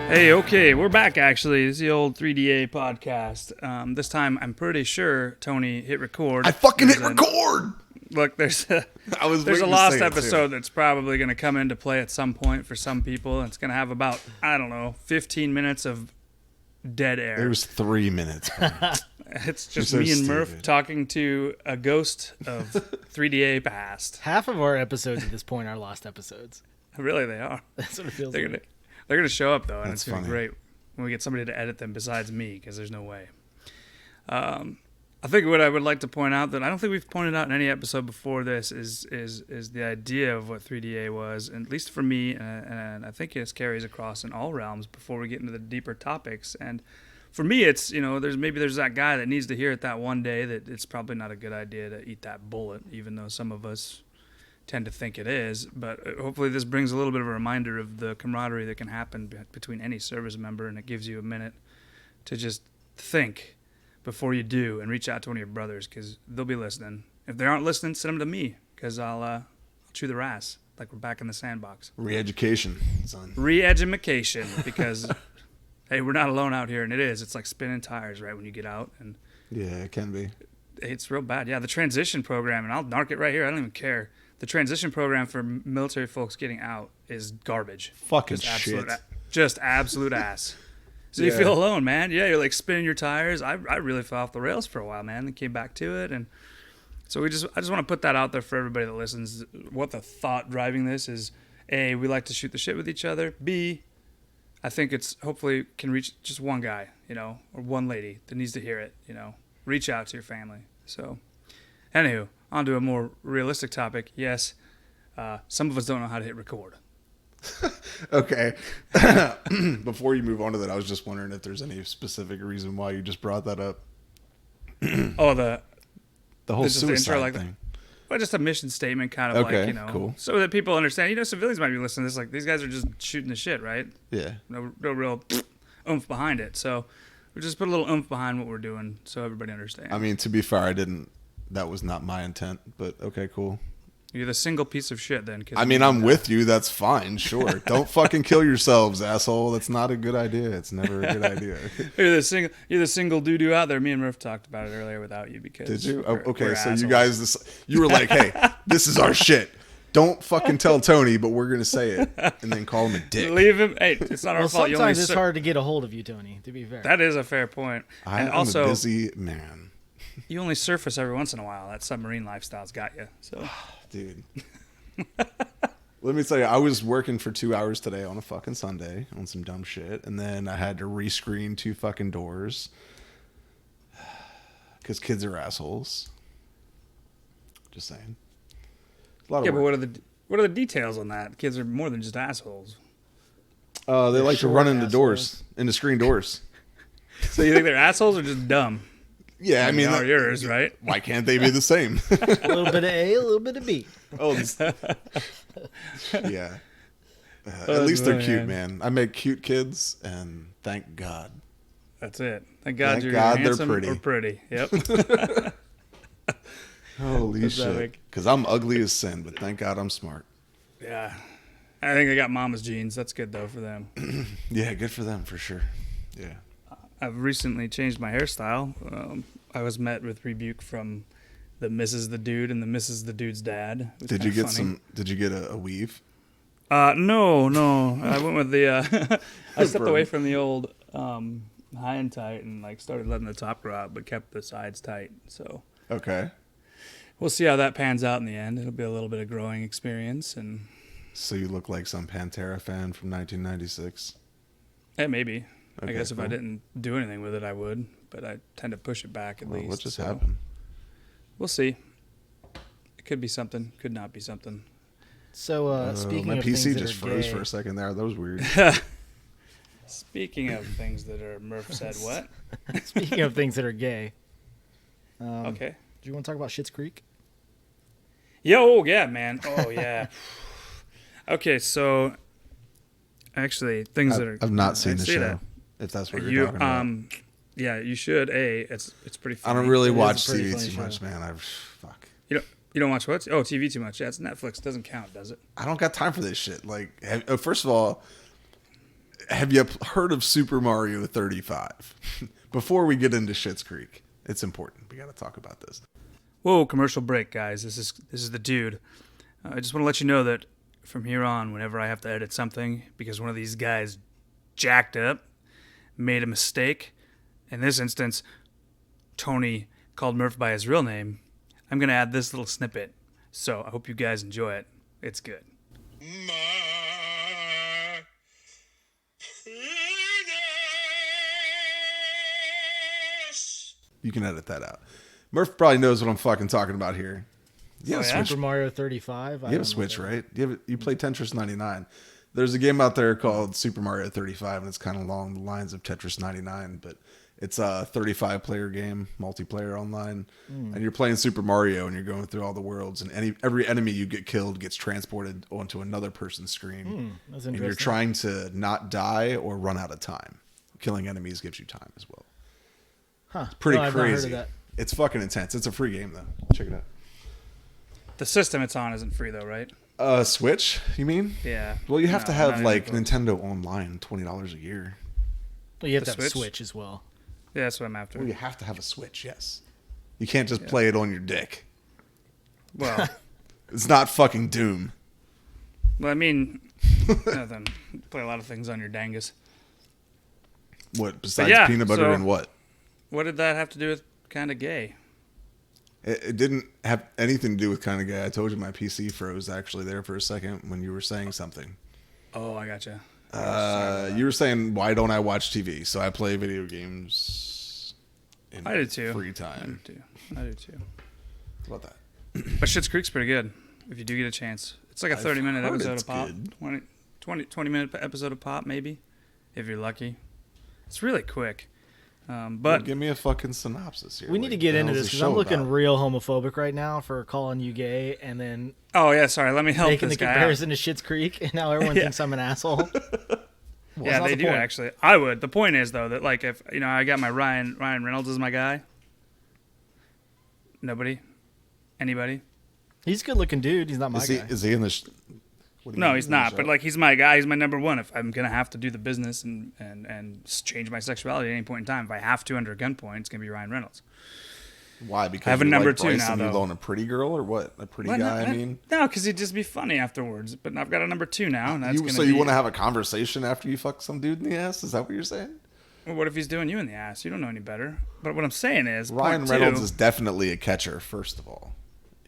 Hey, okay, we're back actually. This is the old 3DA podcast. This time I'm pretty sure Tony hit record. I fucking hit record! Look, there's a lost episode that's probably going to come into play at some point for some people. It's going to have about, 15 minutes of dead air. It was 3 minutes. It's just me and Murph talking to a ghost of 3DA past. Half of our episodes at this point are lost episodes. Really, they are. That's what it feels like. They're going to show up, though, and That's it's going to be great when we get somebody to edit them besides me, because there's no way. I think what I would like to point out that I don't think we've pointed out in any episode before this is the idea of what 3DA was, and at least for me, and I think it carries across in all realms before we get into the deeper topics. And for me, it's, there's that guy that needs to hear it that one day that it's probably not a good idea to eat that bullet, even though some of us tend to think it is. But hopefully this brings a little bit of a reminder of the camaraderie that can happen between any service member, and it gives you a minute to just think before you do and reach out to one of your brothers, because they'll be listening. If they aren't listening, send them to me, because I'll chew their ass like we're back in the sandbox. Re-education, son. Re-education, because hey, we're not alone out here, and it's like spinning tires right when you get out. And yeah, it can be. It's real bad. Yeah, the transition program, and I'll narc it right here, I don't even care. The transition program for military folks getting out is garbage. Fucking shit. Just absolute ass. So you feel alone, man. Yeah, you're like spinning your tires. I really fell off the rails for a while, man, and came back to it. And so I just want to put that out there for everybody that listens. What the thought driving this is: A, we like to shoot the shit with each other. B, I think it's hopefully can reach just one guy, or one lady that needs to hear it. Reach out to your family. So, anywho, on to a more realistic topic. Yes, some of us don't know how to hit record. Okay. Before you move on to that, I was just wondering if there's any specific reason why you just brought that up. Oh, the whole suicide thing. Well, just a mission statement, kind of okay, like, cool. So that people understand. Civilians might be listening to this. Like, these guys are just shooting the shit, right? Yeah. No real oomph behind it. So we just put a little oomph behind what we're doing, so everybody understands. I mean, to be fair, that was not my intent, but okay, cool. You're the single piece of shit then. I mean, I'm with you. That's fine. Sure. Don't fucking kill yourselves, asshole. That's not a good idea. It's never a good idea. You're the single doo-doo out there. Me and Murph talked about it earlier without you because. Did you? Okay, we're so assholes. you guys, you were like, hey, this is our shit. Don't fucking tell Tony, but we're going to say it. And then call him a dick. Leave him. Hey, it's not our fault. Sometimes it's hard to get a hold of you, Tony, to be fair. That is a fair point. I'm a busy man. You only surface every once in a while. That submarine lifestyle's got you. So, dude. Let me tell you, I was working for 2 hours today on a fucking Sunday on some dumb shit, and then I had to rescreen 2 fucking doors because kids are assholes. Just saying. A lot of work. But what are the details on that? Kids are more than just assholes. They like to run into screen doors. So you think they're assholes or just dumb? Yeah, I mean, they are yours, right? Why can't they be the same? A little bit of A, a little bit of B. Oh, yeah. At least they're cute, man. I make cute kids, and thank God. That's it. Thank God you're handsome they're pretty. Yep. Holy shit. Because I'm ugly as sin, but thank God I'm smart. Yeah. I think they got mama's genes. That's good, though, for them. Yeah, good for them, for sure. Yeah. I've recently changed my hairstyle. I was met with rebuke from the Mrs. the Dude and the Mrs. the Dude's dad. Did you get a weave? No. I went with the I stepped away from the old high and tight and started letting the top grow out, but kept the sides tight. So okay. We'll see how that pans out in the end. It'll be a little bit of growing experience. And so you look like some Pantera fan from 1996. Yeah, maybe. Okay, I guess cool. if I didn't do anything with it, I would. But I tend to push it back at least. What just happened? We'll see. It could be something. Could not be something. So speaking my of PC things just that are froze gay, for a second there. That was weird. Speaking of things that are, Murph said what? Speaking of things that are gay. Okay. Do you want to talk about Schitt's Creek? Yo, yeah, man. Oh, yeah. Okay, so actually, things that are. I've not seen the show. That. If that's what you're talking about. Yeah, you should. It's pretty funny. I don't really watch pretty TV funny too show. much, man. Fuck. You don't watch what? Oh, TV too much. Yeah, it's Netflix. Doesn't count, does it? I don't got time for this shit. Like, first of all, have you heard of Super Mario 35? Before we get into Schitt's Creek, it's important. We got to talk about this. Whoa, commercial break, guys. This is the dude. I just want to let you know that from here on, whenever I have to edit something, because one of these guys jacked up, made a mistake, in this instance, Tony called Murph by his real name, I'm going to add this little snippet. So I hope you guys enjoy it. It's good. You can edit that out. Murph probably knows what I'm fucking talking about here. You have a yeah? Switch. Super Mario 35. You have a Switch, right? You play Tetris 99. There's a game out there called Super Mario 35, and it's kind of along the lines of Tetris 99, but it's a 35-player game, multiplayer online, and you're playing Super Mario, and you're going through all the worlds, and every enemy you get killed gets transported onto another person's screen, That's and interesting. you're trying to not die or run out of time. Killing enemies gives you time as well. Huh. It's pretty No, I've not heard of crazy. that. It's fucking intense. It's a free game, though. Check it out. The system it's on isn't free, though, right? Switch, you mean? Yeah. Well, you have to No, have not like even Nintendo Online, $20 a year. Well, you have The to have a Switch? Switch as well. Yeah, that's what I'm after. Well, you have to have a Switch, yes. You can't just play it on your dick. Well, It's not fucking Doom. I mean, nothing. Play a lot of things on your dangus. What, besides yeah, peanut butter so- and what? What did that have to do with kind of gay? It didn't have anything to do with kind of guy. I told you my PC froze actually there for a second when you were saying something. Oh, I gotcha. You were saying, why don't I watch TV? So I play video games in I do too. free time. I do too. How about that? But Schitt's Creek's pretty good if you do get a chance. It's like a 30-minute heard episode it's of Pop. good. 20-minute episode of Pop, maybe, if you're lucky. It's really quick. Well, But give me a fucking synopsis here. We need Like, to get the into hell's this the because I'm show looking about? real homophobic right now for calling you gay and then oh yeah, sorry. Let me help making this the guy out. comparison to Schitt's Creek, and now everyone Yeah. thinks I'm an asshole. Yeah, they do point. actually. I would. The point is though that like if I got my Ryan Reynolds as my guy. Nobody, anybody. He's a good-looking dude. He's not my Is he, guy. is he in the... what do you No, mean he's in the not. show? But like he's my guy. He's my number one. If I'm gonna have to do the business and change my sexuality at any point in time, if I have to under gunpoint, it's gonna be Ryan Reynolds. Why? Because I have a you number like two Bryce now, and you though. loan a pretty girl or what? A pretty Well, guy, I mean? no, because he'd just be funny afterwards. But I've got a number two now, and that's gonna So be. you want to have a conversation after you fuck some dude in the ass? Is that what you're saying? Well, what if he's doing you in the ass? You don't know any better. But what I'm saying is, Ryan point Reynolds two, is definitely a catcher, first of all.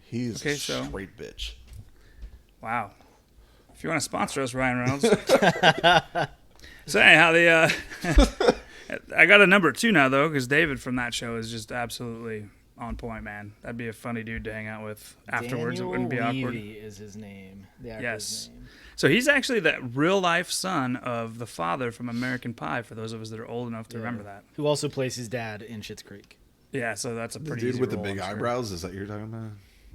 He's Okay, a so- straight bitch. Wow. If you want to sponsor us, Ryan Reynolds. So anyhow, I got a number two now though, because David from that show is just absolutely on point, man. That'd be a funny dude to hang out with afterwards. Daniel It wouldn't be awkward. Levy is his name. The actor's Yes. name. So he's actually the real life son of the father from American Pie. For those of us that are old enough to remember that. Who also plays his dad in Schitt's Creek. Yeah. So that's a The pretty dude easy with the role, big I'm sure. eyebrows, is that what you're talking about?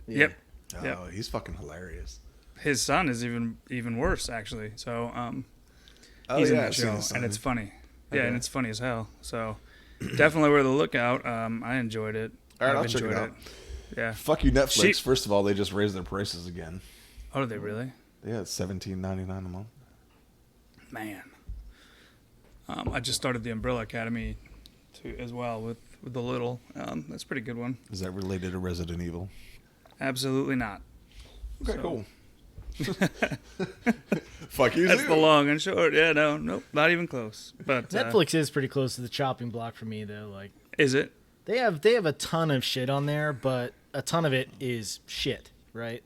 Yeah. Yep. Oh, Yep. he's fucking hilarious. His son is even worse actually. So Oh, he's in yeah, that I've seen show, his son. and it's funny. Yeah, Okay. and it's funny as hell. So definitely worth a look out. I enjoyed it. All right, I've I'll check it enjoyed out. Yeah. Fuck you, Netflix. She- First of all, they just raised their prices again. Oh, did they really? Yeah, it's $17.99 a month. Man. I just started the Umbrella Academy as well with the little. That's a pretty good one. Is that related to Resident Evil? Absolutely not. Okay, So- cool. Fuck you, That's too. the long and short. Yeah, nope, not even close. But Netflix is pretty close to the chopping block for me, though. Like is it? they have a ton of shit on there, but a ton of it is shit, right?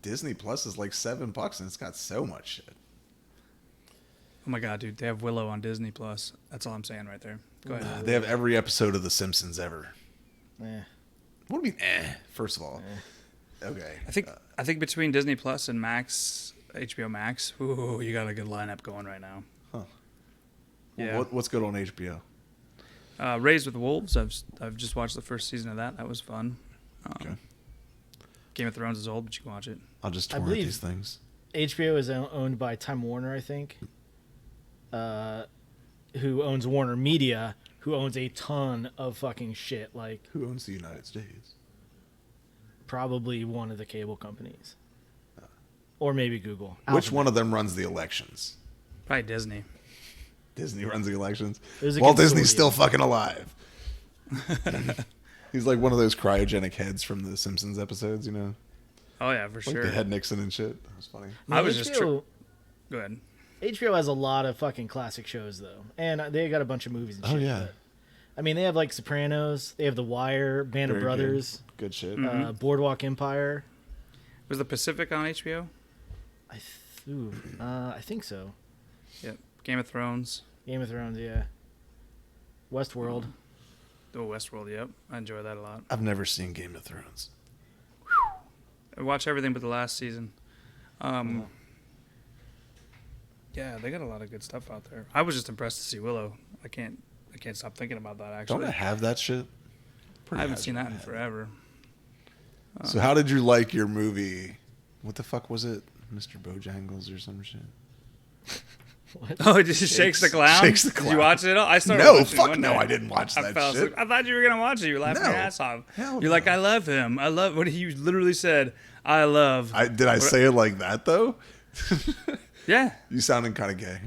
Disney Plus is like $7 and it's got so much shit. Oh my god, dude, they have Willow on Disney Plus. That's all I'm saying right there. Go ahead. They have every episode of The Simpsons ever. Eh. What do you mean, first of all? Okay. I think between Disney Plus and Max, HBO Max, ooh, you got a good lineup going right now. Huh. Yeah. What's good on HBO? Raised with Wolves. I've just watched the first season of that. That was fun. Okay. Game of Thrones is old, but you can watch it. I'll just I torrent believe- these things. HBO is owned by Time Warner, I think. Who owns Warner Media, who owns a ton of fucking shit, like Who owns the United States? probably one of the cable companies. Or maybe Google. Which Alphabet. one of them runs the elections? Probably Disney. Disney runs the elections. There's a Walt Disney's consortium. still fucking alive. He's like one of those cryogenic heads from the Simpsons episodes, you know? Oh yeah, for Like sure. they had Nixon and shit. That was funny. I was just HBO, Go ahead. HBO has a lot of fucking classic shows though, and they got a bunch of movies and shit. Oh, yeah. But, I mean, they have like Sopranos, they have The Wire, Band of Very Brothers, Good shit. Boardwalk Empire. Was the Pacific on HBO? I think so. Yep. Game of Thrones. Game of Thrones, yeah. Westworld. Oh, Westworld. Yep. I enjoy that a lot. I've never seen Game of Thrones. I watch everything but the last season. Yeah, they got a lot of good stuff out there. I was just impressed to see Willow. I can't stop thinking about that. Actually, Don't I have that shit? I haven't seen that in forever. So how did you like your movie? What the fuck was it? Mr. Bojangles or some shit? Oh, it just shakes the clown. Shakes the Did you Clown. watch it? I started. No, watching fuck one no, day. I didn't watch I that fell shit. asleep. I thought you were gonna watch it. You were laughing your No. ass off. Hell You're like, no. I love him. I love what he literally said. I love. Did I say it like that though? Yeah. You sounding kind of gay.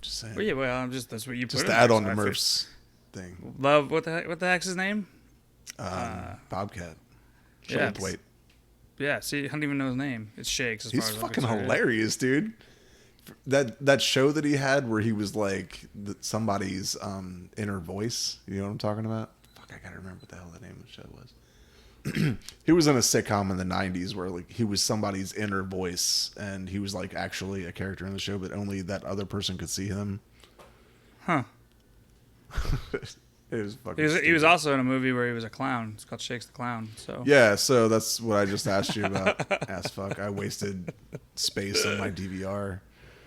Just saying. Well, yeah. Well, I'm just that's what you Just put. to in add there, on so to I feel- Murph's thing. Love what the heck's his name? Bobcat. yeah. Wait. Yeah. See, I don't even know his name. It's Shakes. As He's far as I'm fucking concerned. hilarious, dude. That show that he had where he was like somebody's inner voice. You know what I'm talking about? Fuck, I gotta remember what the hell the name of the show was. He was in a sitcom in the 90s where like he was somebody's inner voice and he was like actually a character in the show, but only that other person could see him. Huh. It was fucking He was stupid. also in a movie where he was a clown. It's called Shakes the Clown. So Yeah, so that's what I just asked you about. Ass fuck. I wasted space on my DVR.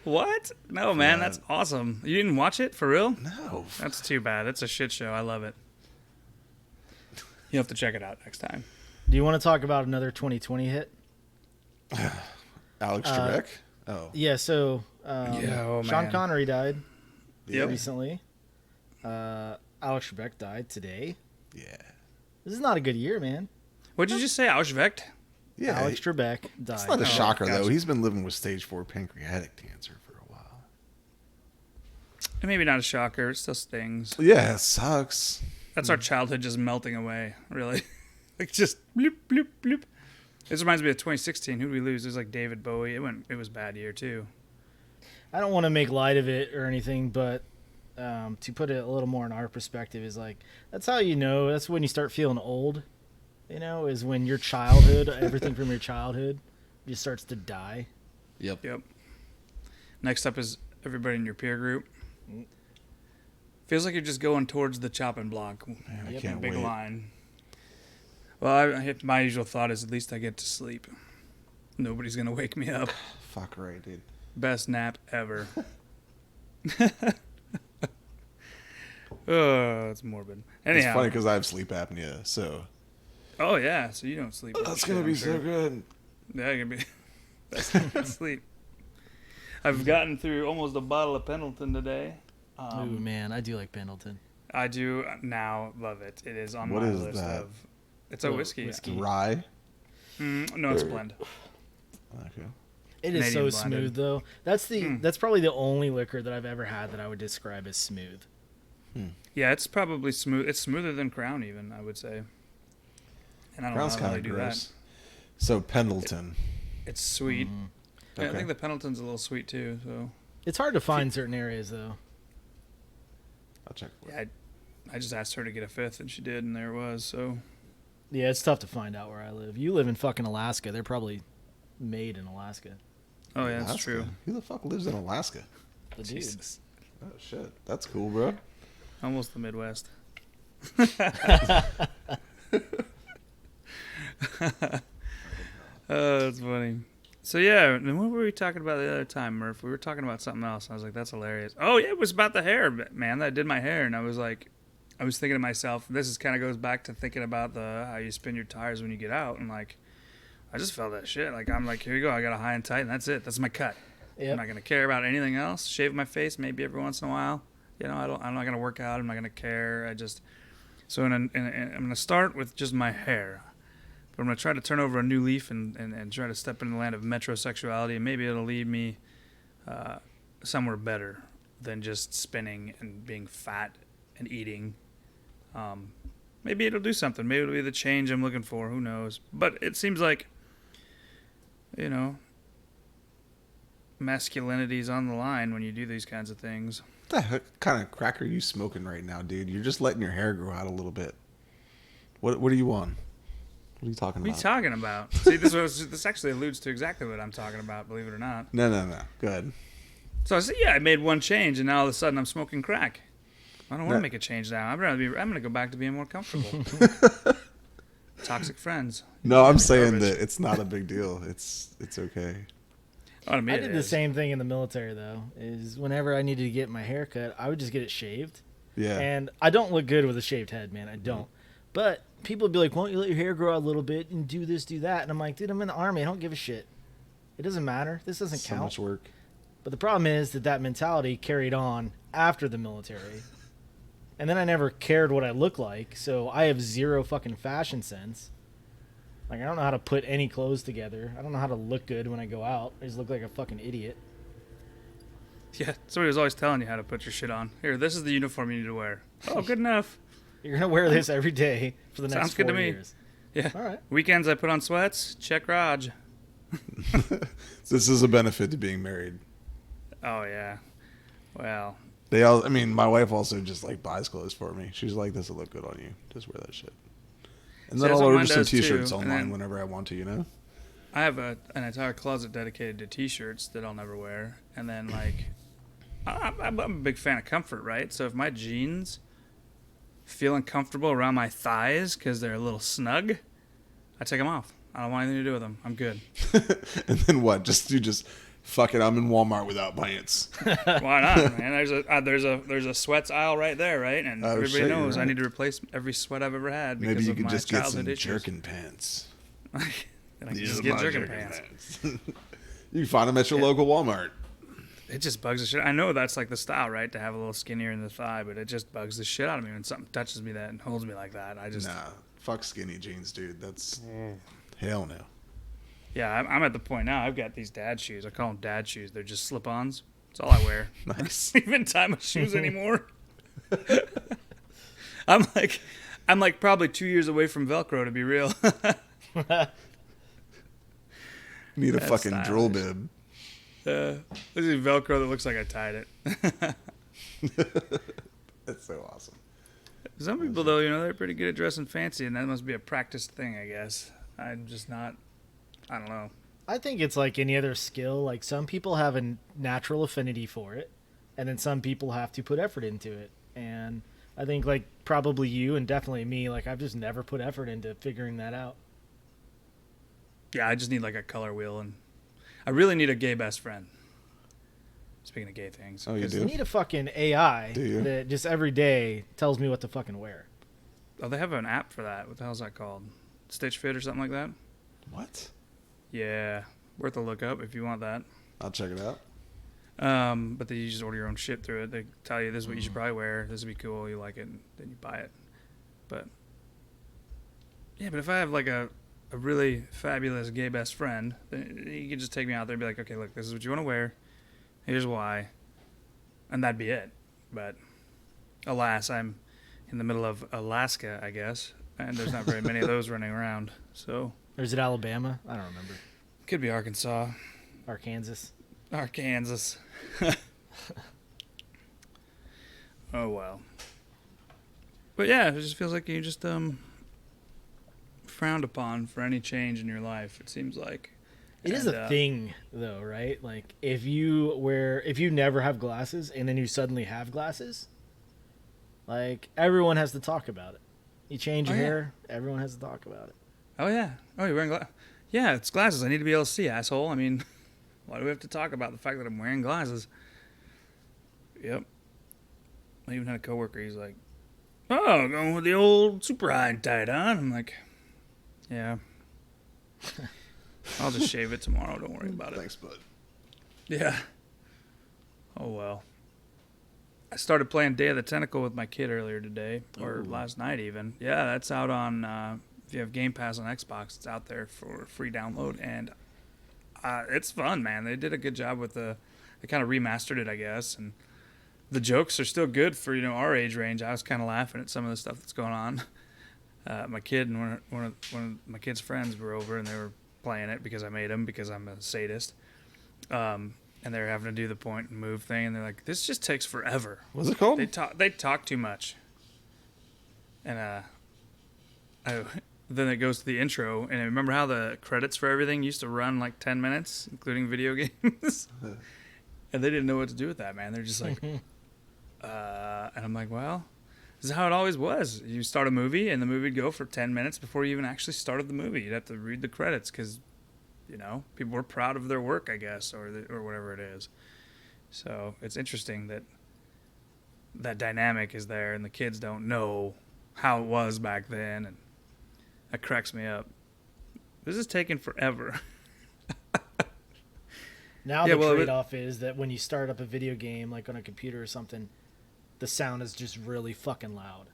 What? No, man, Yeah. that's awesome. You didn't watch it for real? No. That's too bad. It's a shit show. I love it. You'll have to check it out next time. Do you want to talk about another 2020 hit? Alex Trebek? Oh. Yeah, so oh, Sean man. Connery died Yep. recently. Alex Trebek died today. Yeah. This is not a good year, man. What did you just say, Auschwitz? Yeah. Alex Trebek died. It's not a shocker, gotcha. though. He's been living with stage 4 pancreatic cancer for a while. Maybe not a shocker. It still stings. Yeah, it sucks. That's our childhood just melting away, really. Like just bloop, bloop, bloop. This reminds me of 2016. Who did we lose? It was like David Bowie. It was a bad year, too. I don't want to make light of it or anything, but to put it a little more in our perspective is like, that's how you know, that's when you start feeling old, you know, is when your childhood, everything from your childhood just starts to die. Yep. Yep. Next up is everybody in your peer group. Feels like you're just going towards the chopping block. Man, I Yep. can't Big wait. line. Well, my usual thought is at least I get to sleep. Nobody's going to wake me up. Fuck right, dude. Best nap ever. Oh, it's morbid. Anyhow. It's funny because I have sleep apnea, so Oh, yeah. So you don't sleep. that's Shit, going to be I'm so sure. good. Yeah, you're going to be best sleep. I've gotten through almost a bottle of Pendleton today. Ooh, man, I do like Pendleton. I do now love it. It is on What my is list that? of. It's a whiskey. Whiskey. Rye? No, it's a blend. Okay. It is so Canadian smooth blended. though. That's probably the only liquor that I've ever had that I would describe as smooth. Yeah, it's probably smooth. It's smoother than Crown, even I would say. And I don't Crown's know how kind they of do gross. So Pendleton. that. It's sweet. Yeah, I Okay. think the Pendleton's a little sweet too. So It's hard to find certain areas though. I'll check. yeah, I just asked her to get a fifth, and she did, and there it was. So Yeah, it's tough to find out where I live. You live in fucking Alaska. They're probably made in Alaska. oh yeah, that's Alaska? true. Who the fuck lives in Alaska? The dude. Jesus, Oh, shit. That's cool, bro. almost the Midwest. Oh, that's funny. So yeah, and what were we talking about the other time, Murph? We were talking about something else. I was like, "That's hilarious." Oh yeah, it was about the hair, man. I did my hair, and I was thinking to myself, this is kind of goes back to thinking about how you spin your tires when you get out, and like, I just felt that shit. Like I'm like, here you go, I got a high and tight, and that's it. That's my cut. Yep. I'm not gonna care about anything else. Shave my face maybe every once in a while. You know, I'm not gonna work out. I'm not gonna care. So I'm gonna start with just my hair. But I'm going to try to turn over a new leaf and try to step into the land of metrosexuality, and maybe it'll lead me somewhere better than just spinning and being fat and eating. Maybe it'll do something. Maybe it'll be the change I'm looking for. Who knows? But it seems like, masculinity's on the line when you do these kinds of things. What the heck kind of crack are you smoking right now, dude? You're just letting your hair grow out a little bit. What are you on? What are you talking What are about? you talking about? See, this actually alludes to exactly what I'm talking about, believe it or not. No. Go ahead. So I said, yeah, I made one change, and now all of a sudden I'm smoking crack. I don't want to make a change now. I'm going to go back to being more comfortable. Toxic friends. No, I'm saying that it's not a big deal. It's okay. Oh, to me I it did the is. same thing in the military, though, is whenever I needed to get my hair cut, I would just get it shaved. Yeah. And I don't look good with a shaved head, man. I don't. But people would be like, why don't you let your hair grow out a little bit and do this, do that? And I'm like, dude, I'm in the Army. I don't give a shit. It doesn't matter. This doesn't So count. much work. But the problem is that mentality carried on after the military. And then I never cared what I look like, so I have zero fucking fashion sense. Like, I don't know how to put any clothes together. I don't know how to look good when I go out. I just look like a fucking idiot. Yeah, somebody was always telling you how to put your shit on. Here, this is the uniform you need to wear. Oh, good enough. You're going to wear this every day for the next Sounds good 4 to me. years. Yeah. All right. Weekends I put on sweats. Check Raj. This is a benefit to being married. Oh, yeah. Well, My wife also just like buys clothes for me. She's like, "This will look good on you. Just wear that shit." And then that's I'll what order mine some does, too, T-shirts and online then- whenever I want to. I have an entire closet dedicated to T-shirts that I'll never wear. And then, like, I'm a big fan of comfort, right? So if my jeans feel uncomfortable around my thighs because they're a little snug, I take them off. I don't want anything to do with them. I'm good. And then what? Just fuck it. I'm in Walmart without pants. Why not, man? There's a sweats aisle right there, right? And Oh, everybody shit, knows you're I right. need to replace every sweat I've ever had because Maybe you of could my just get some childhood issues. jerkin pants. And I can These just are get my jerkin jerkin pants. You can find them at your Yeah. local Walmart. It just bugs the shit. I know that's like the style, right? To have a little skinnier in the thigh, but it just bugs the shit out of me when something touches me that and holds me like that. I just, Nah, fuck skinny jeans, dude. That's hell no. yeah, I'm at the point now. I've got these dad shoes. I call them dad shoes. They're just slip-ons. That's all I wear. Nice. I don't even tie my shoes anymore. I'm like probably 2 years away from Velcro, to be real. Need a That's fucking drill stylish. bib. This is Velcro that looks like I tied it. That's so awesome. Some people, though, they're pretty good at dressing fancy, and that must be a practiced thing, I guess. I'm just not. I don't know. I think it's like any other skill. Like, some people have a natural affinity for it, and then some people have to put effort into it. And I think, like, probably you and definitely me, like, I've just never put effort into figuring that out. Yeah, I just need like a color wheel, and I really need a gay best friend. Speaking of gay things. Oh, you 'Cause- You do? need a fucking AI Do you? that just every day tells me what to fucking wear. Oh, they have an app for that. What the hell's that called? Stitch Fit or something like that? What? Yeah, worth a look up if you want that. I'll check it out. But then you just order your own shit through it. They tell you this is what you should probably wear. This would be cool. You like it, and then you buy it. But yeah, but if I have like a really fabulous gay best friend, then you could just take me out there and be like, okay, look, this is what you want to wear. Here's why, and that'd be it. But alas, I'm in the middle of Alaska, I guess, and there's not very many of those running around. So Or is it Alabama? I don't remember. could be Arkansas, Arkansas. Arkansas. Oh well. But yeah, it just feels like you just frowned upon for any change in your life. It seems like It is a thing, though, right? Like, if you never have glasses and then you suddenly have glasses, like, everyone has to talk about it. You change your Oh, yeah. hair, everyone has to talk about it. Oh yeah. Oh, you're wearing glasses. Yeah, it's glasses. I need to be able to see, asshole. I mean, why do we have to talk about the fact that I'm wearing glasses? Yep. I even had a coworker. He's like, "Oh, going with the old super high and tight on." I'm like, "Yeah." I'll just shave it tomorrow. Don't worry about it. Thanks, bud. Yeah. Oh well. I started playing Day of the Tentacle with my kid earlier today, or Ooh. last night even. Yeah, that's out on. If you have Game Pass on Xbox, it's out there for free download, and it's fun, man. They did a good job with the they kind of remastered it, I guess, and the jokes are still good for our age range. I was kind of laughing at some of the stuff that's going on. My kid and one of my kid's friends were over, and they were playing it because I made them, because I'm a sadist. And they were having to do the point and move thing, and they're like, "This just takes forever." What's it called? They talk too much. And then it goes to the intro, and I remember how the credits for everything used to run like 10 minutes, including video games. And they didn't know what to do with that, man. They're just like, and I'm like, well, this is how it always was. You start a movie, and the movie would go for 10 minutes before you even actually started the movie. You'd have to read the credits because, people were proud of their work, I guess, or whatever it is. So it's interesting that dynamic is there, and the kids don't know how it was back then, and that cracks me up. This is taking forever. Now the trade-off is that when you start up a video game, like on a computer or something, the sound is just really fucking loud.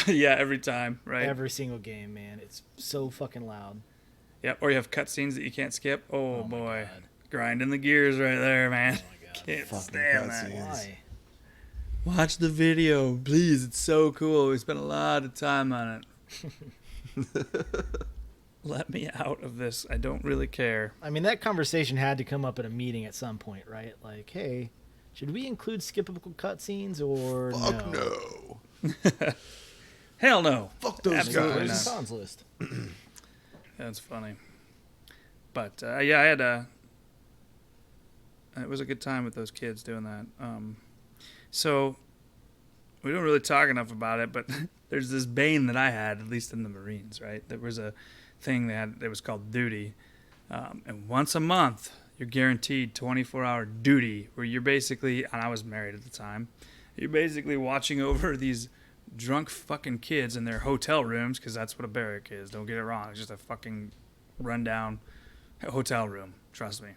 Yeah, every time, right? Every single game, man. It's so fucking loud. Yeah, or you have cutscenes that you can't skip. Oh boy. Grinding the gears right there, man. Oh my God. Can't Fucking stand that. cutscenes. Why? Watch the video, please. It's so cool. We spent a lot of time on it. Let me out of this. I don't really care. I mean, that conversation had to come up at a meeting at some point, right? Like, hey, should we include skippable cutscenes or Fuck no? no. Hell no. Fuck those Absolutely Where's guys. the cons list? That's funny. But, yeah, I had it was a good time with those kids doing that. So, we don't really talk enough about it, but there's this bane that I had, at least in the Marines, right? There was a thing that was called Doodie. And once a month, you're guaranteed 24-hour duty, where you're basically, and I was married at the time, you're basically watching over these drunk fucking kids in their hotel rooms, because that's what a barrack is. Don't get it wrong. It's just a fucking rundown hotel room. Trust me.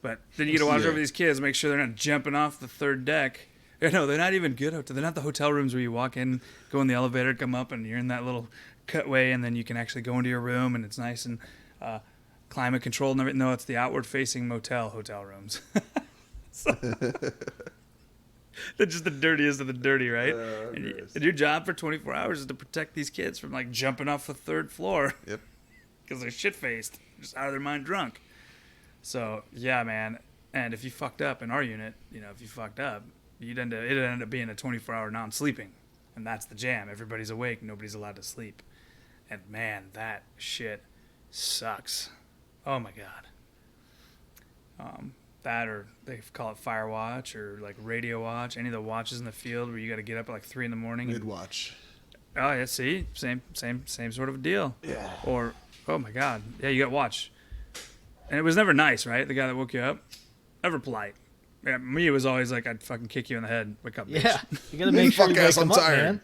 But then you get to watch over these kids, make sure they're not jumping off the third deck. No, they're not even good. They're not the hotel rooms where you walk in, go in the elevator, come up, and you're in that little cutway, and then you can actually go into your room, and it's nice and climate controlled and everything. No, it's the outward-facing hotel rooms. They're just the dirtiest of the dirty, right? And your job for 24 hours is to protect these kids from like jumping off the third floor. Yep. Because they're shit-faced, just out of their mind drunk. So, yeah, man. And if you fucked up in our unit, if you fucked up, it'd end up being a 24-hour non-sleeping. And that's the jam. Everybody's awake. Nobody's allowed to sleep. And, man, that shit sucks. Oh, my God. That, or they call it fire watch or like radio watch. Any of the watches in the field where you got to get up at like 3 a.m. Mid watch. Oh, yeah, see? Same sort of a deal. Yeah. Or, oh, my God. Yeah, you got to watch. And it was never nice, right? The guy that woke you up. Never polite. Yeah, me, it was always like, I'd fucking kick you in the head. Wake up, bitch. Yeah, you gotta make sure you Fuck wake ass, I'm them up, tired. man.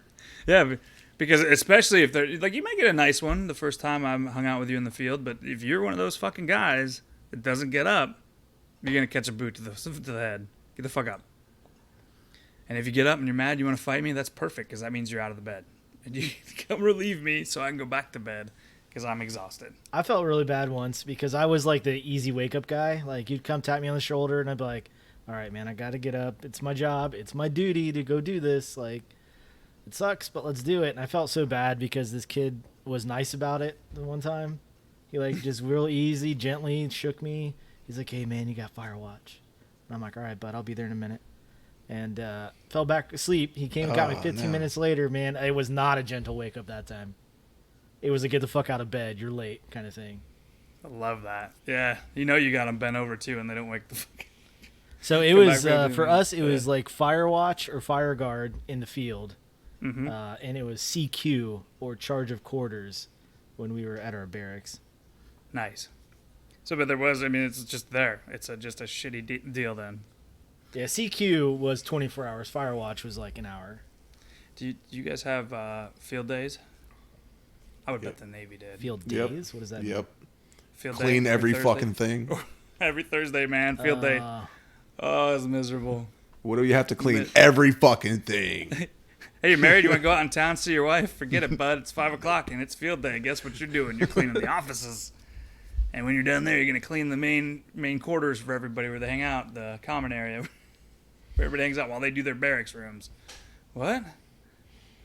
Yeah, because especially if they're, like, you might get a nice one the first time I hung out with you in the field, but if you're one of those fucking guys that doesn't get up, you're going to catch a boot to the head. Get the fuck up. And if you get up and you're mad, you want to fight me, that's perfect, because that means you're out of the bed. And you come relieve me so I can go back to bed, because I'm exhausted. I felt really bad once because I was like the easy wake up guy. Like, you'd come tap me on the shoulder and I'd be like, all right, man, I got to get up. It's my job. It's my duty to go do this. Like, it sucks, but let's do it. And I felt so bad because this kid was nice about it the one time. He like just real easy, gently shook me. He's like, hey, man, you got fire watch. And I'm like, all right, bud, I'll be there in a minute. And fell back asleep. He came and got me 15 minutes later, man. It was not a gentle wake up that time. It was a get the fuck out of bed, you're late kind of thing. I love that. Yeah, you got them bent over, too, and they don't wake the fuck. So it was, for us, it was like fire watch or fire guard in the field. Mm-hmm. And it was CQ or charge of quarters when we were at our barracks. Nice. So, but there was, it's just there. It's just a shitty deal then. Yeah, CQ was 24 hours. Fire watch was like an hour. Do you guys have field days? I would bet the Navy did. Field days? What does that mean? Yep. Field Clean day every Thursday? fucking thing. Every Thursday, man. Field day. Oh, it's miserable. What do you have to clean? Every fucking thing. Hey, you're married? You want to go out in town, see your wife? Forget it, bud. It's 5 o'clock and it's field day. Guess what you're doing? You're cleaning the offices. And when you're done there, you're gonna clean the main quarters for everybody where they hang out, the common area where everybody hangs out while they do their barracks rooms. What?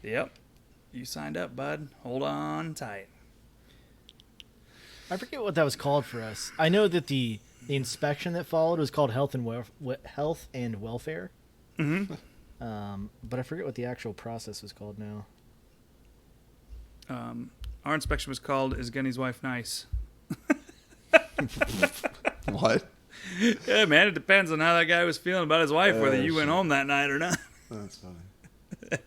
Yep. You signed up, bud. Hold on tight. I forget what that was called for us. I know that the inspection that followed was called health and welfare. Mm-hmm. But I forget what the actual process was called now. Our inspection was called "Is Gunny's wife nice?" What? Yeah, man, it depends on how that guy was feeling about his wife, whether you went home that night or not. That's funny.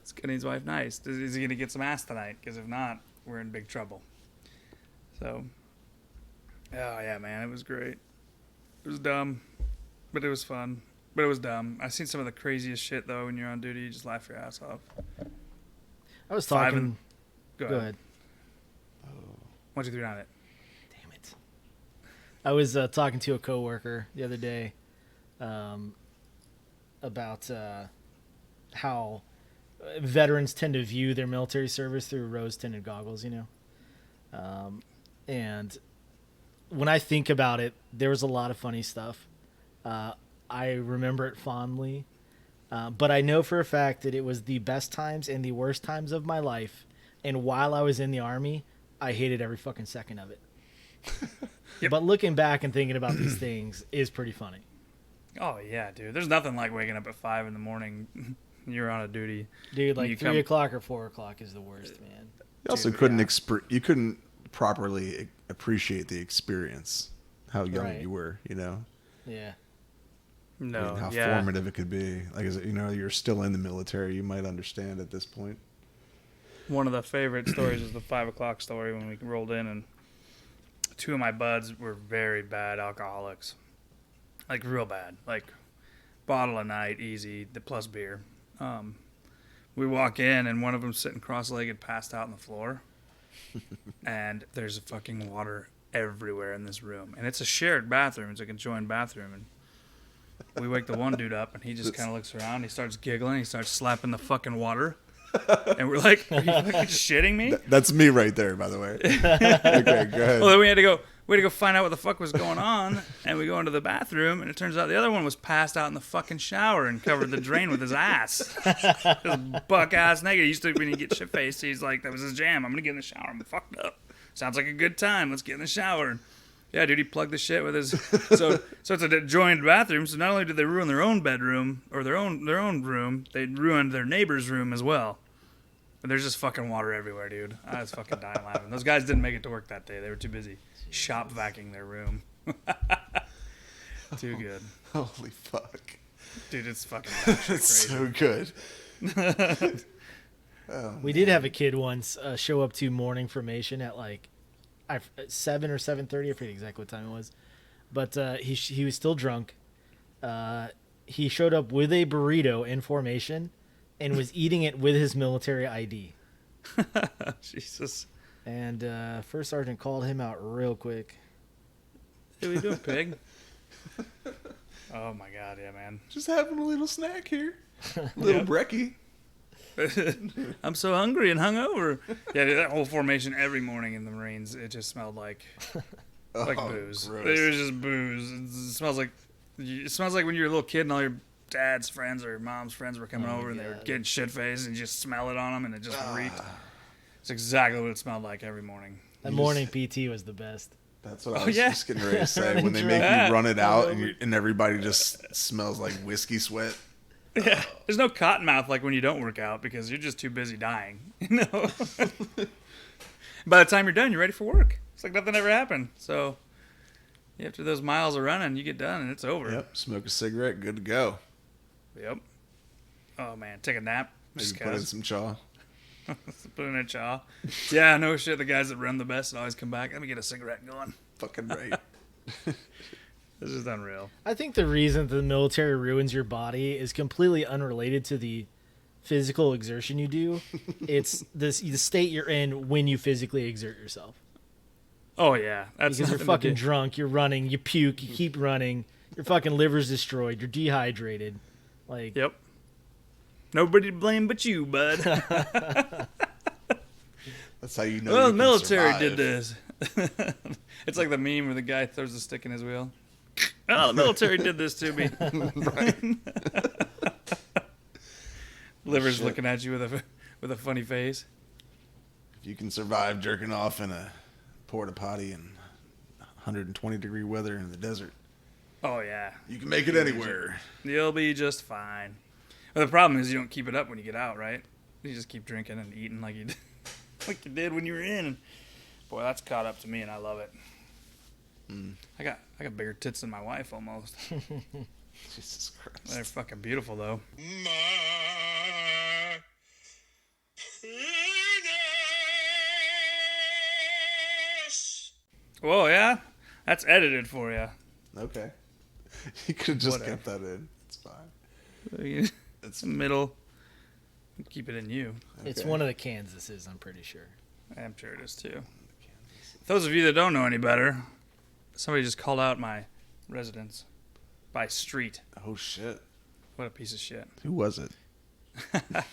Is Gunny's wife nice? Is he going to get some ass tonight? Because if not, we're in big trouble. So, oh yeah, man, it was great. It was dumb, but it was fun. But it was dumb. I've seen some of the craziest shit, though, when you're on duty. You just laugh your ass off. I was talking... Go ahead. 1, 2, 3 on it. Damn it. I was talking to a coworker the other day about how veterans tend to view their military service through rose-tinted goggles, you know? And when I think about it, there was a lot of funny stuff. I remember it fondly. But I know for a fact that it was the best times and the worst times of my life. And while I was in the Army, I hated every fucking second of it. Yep. But looking back and thinking about these things is pretty funny. Oh, yeah, dude. There's nothing like waking up at 5 in the morning. You're on a duty. Dude, like 3 o'clock or 4 o'clock is the worst, man. You also couldn't properly appreciate the experience, how young you were, you know? Yeah. No, I mean, how formative it could be. Like, you're still in the military. You might understand at this point. One of the favorite stories is the 5 o'clock story when we rolled in, and 2 of my buds were very bad alcoholics. Like, real bad. Like, bottle a night, easy, plus beer. We walk in, and one of them's sitting cross-legged, passed out on the floor. And there's fucking water everywhere in this room. And it's a shared bathroom. It's like a joined bathroom. And we wake the one dude up, and he just kind of looks around. He starts giggling. He starts slapping the fucking water. And we're like, are you fucking shitting me? That's me right there, by the way. Okay, go ahead. Well, then we had to go find out what the fuck was going on, and we go into the bathroom, and it turns out the other one was passed out in the fucking shower and covered the drain with his ass. His buck ass naked. He used to, when he get shit faced, he's like, that was his jam. I'm gonna get in the shower. I'm fucked up. Sounds like a good time. Let's get in the shower. And yeah, dude, he plugged the shit with his. So it's a joined bathroom. So not only did they ruin their own bedroom or their own room, they ruined their neighbor's room as well. But there's just fucking water everywhere, dude. I was fucking dying laughing. Those guys didn't make it to work that day. They were too busy shop vacuuming their room. Too good. Holy fuck. Dude, it's fucking It's crazy. so good. We did have a kid once show up to morning formation at like 7 or 7:30. I forget exactly what time it was. But he was still drunk. He showed up with a burrito in formation and was eating it with his military ID. Jesus. And First Sergeant called him out real quick. Hey, what you doing, pig? Oh, my God. Yeah, man. Just having a little snack here. Little brekkie. I'm so hungry and hungover. Yeah, dude, that whole formation every morning in the Marines, it just smelled like booze. Gross. It was just booze. It smells like when you're a little kid and all your dad's friends or your mom's friends were coming over and they were getting shit faced and you just smell it on them and it just reeked. It's exactly what it smelled like every morning. That morning PT was the best. That's what I was just getting ready to say. When they make you run it out and everybody just smells like whiskey sweat. Yeah, there's no cotton mouth like when you don't work out because you're just too busy dying. You know. By the time you're done, you're ready for work. It's like nothing ever happened. So after those miles of running, you get done and it's over. Yep. Smoke a cigarette, good to go. Yep. Oh man, take a nap. Maybe put in some chaw. Put in a chaw. Yeah, no shit. The guys that run the best always come back. Let me get a cigarette going. Fucking right. This is unreal. I think the reason the military ruins your body is completely unrelated to the physical exertion you do. It's the state you're in when you physically exert yourself. Oh yeah, that's because you're fucking drunk, you're running, you puke, you keep running, your fucking liver's destroyed, you're dehydrated. Like, yep. Nobody to blame but you, bud. That's how you know. Well, you the military survive. did this. It's like the meme where the guy throws a stick in his wheel. Oh, the military did this to me. Right. Liver's Shit. looking at you with a funny face. If you can survive jerking off in a porta potty in 120-degree weather in the desert, Oh yeah, you can make it anywhere. you'll be just fine. But the problem is you don't keep it up when you get out, right? You just keep drinking and eating like you did when you were in. Boy, that's caught up to me, and I love it. I got bigger tits than my wife almost. Jesus Christ. They're fucking beautiful though. Whoa, yeah, that's edited for you. Okay. You could have just Whatever. kept that in. It's fine. It's middle. Keep it in you. It's Okay. one of the Kansases, I'm pretty sure. I'm sure it is too. Those of you that don't know any better, somebody just called out my residence by street. Oh, shit. What a piece of shit. Who was it? I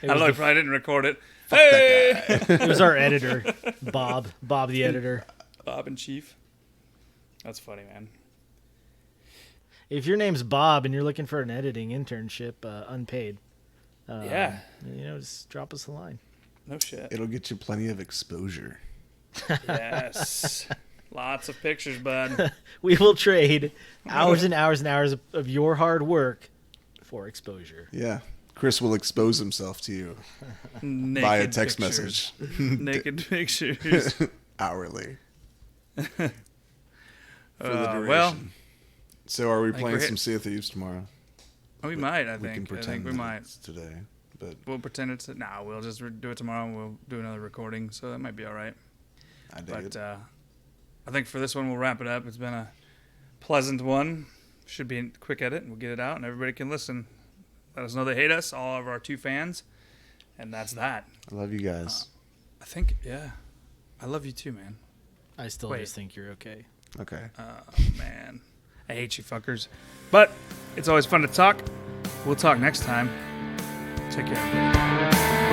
don't know, I probably didn't record it. that Hey! It was our editor, Bob the editor. Bob and Chief. That's funny, man. If your name's Bob and you're looking for an editing internship, unpaid, Yeah. just drop us a line. No shit. It'll get you plenty of exposure. Yes. Lots of pictures, bud. We will trade hours and hours and hours of your hard work for exposure. Yeah. Chris will expose himself to you Naked via text pictures. message. Naked pictures. Hourly. For the duration. Well, So are we think playing we're some Sea of Thieves tomorrow? we might, I We can think. I pretend think we that might. it's today. But We'll pretend it's... Nah, we'll just do it tomorrow and we'll do another recording, so that might be all right. I dig But it. I think for this one, we'll wrap it up. It's been a pleasant one. Should be a quick edit, and we'll get it out, and everybody can listen. Let us know they hate us, all of our 2 fans. And that's that. I love you guys. I think, yeah. I love you too, man. I still Wait. just think you're okay. Okay. Man. I hate you fuckers. But it's always fun to talk. We'll talk next time. Take care.